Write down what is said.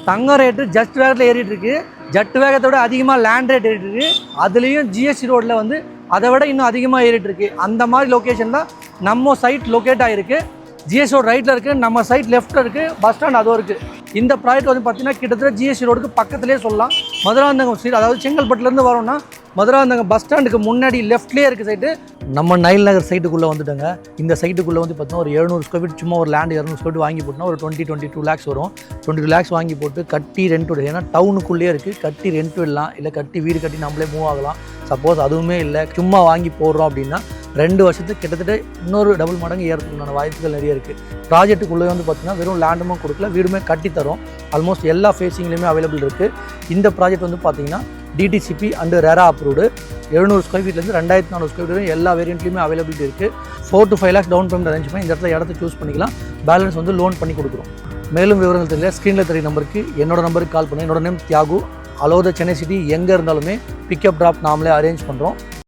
தங்க rate just வேகத்தில் ஏறிட்டு இருக்கு. ஜட் வேகத்தோட அதிகமாக லேண்ட் ரேட் ஏறிட்டு இருக்கு. அதுலேயும் ஜிஎஸ்டி ரோட்டில் வந்து அதை விட இன்னும் அதிகமாக ஏறிட்டு இருக்கு. அந்த மாதிரி லொக்கேஷன் தான் நம்ம சைட் லொக்கேட் ஆகிருக்கு. ஜிஎஸ்டி ரோடு ரைட்டில் இருக்குது, நம்ம சைட் லெஃப்ட்டில் இருக்குது, பஸ் ஸ்டாண்ட் அதுவும் இருக்குது. இந்த ப்ராஜெக்ட் வந்து பார்த்திங்கன்னா கிட்டத்தட்ட ஜிஎஸ்டி ரோடுக்கு பக்கத்துலேயே சொல்லலாம். மதுராந்தகம் ஸ்ட்ரீட், அதாவது செங்கல்பட்டுலேருந்து வரோம்னா மதுராந்தகம் பஸ் ஸ்டாண்டுக்கு முன்னாடி லெஃப்ட்லேயே இருக்குது சைட்டு. நம்ம நைல் நகர் சைட்டுக்குள்ளே வந்துட்டோங்க. இந்த சைட்டுக்குள்ளே வந்து பார்த்தீங்கன்னா ஒரு 700 ஸ்கொயர் ஃபீட், சும்மா ஒரு லேண்ட் 200 ஸ்கொயர் ஃபீட் வாங்கி போட்டோம்னா ஒரு 22 lakhs வரும். 22 lakhs வாங்கி போட்டு கட்டி ரெண்ட் விடு. ஏன்னா டவுனுக்குள்ளேயே இருக்குது, கட்டி ரெண்ட் விடலாம், இல்லை கட்டி வீடு கட்டி நம்மளே மூவ் ஆகலாம். சப்போஸ் அதுவுமே இல்லை, சும்மா வாங்கி போடுறோம் அப்படின்னா 2 வருஷத்துக்கு கிட்டத்தட்ட இன்னொரு டபுள் மடங்கு ஏறதுக்குண்டான வாய்ப்புகள் நிறைய இருக்குது. ப்ராஜெக்ட்டுக்குள்ளே வந்து பார்த்திங்கன்னா வெறும் லேண்டுமே கொடுக்கல, வீடுமே கட்டித்தரோம். ஆல்மோஸ்ட் எல்லா ஃபேஸிங்லேயுமே அவைலபிள் இருக்குது. இந்த ப்ராஜெக்ட் வந்து பார்த்திங்கன்னா DTCP and RERA approved. 700 square ஃபீட்லேருந்து 2400 ஸ்கொயர் ஃபீட் எல்லா வேரியண்ட்லையுமே அவைலபிலிட்டி இருக்குது. 4 to 5 lakhs down payment arrange பண்ணி இந்த இடத்துல இடத்த சூஸ் பண்ணிக்கலாம். பேலன்ஸ் வந்து லோன் பண்ணி கொடுக்குறோம். மேலும் விவரங்கள் தெரியல, ஸ்க்ரீனில் தெரிய நம்பருக்கு, என்னோட நம்பருக்கு கால் பண்ணி. என்னோட name Thiyagu. All over the Chennai city எங்கே இருந்தாலுமே பிக்கப் ட்ராப் நாமளே அரேஞ்ச் பண்ணுறோம்.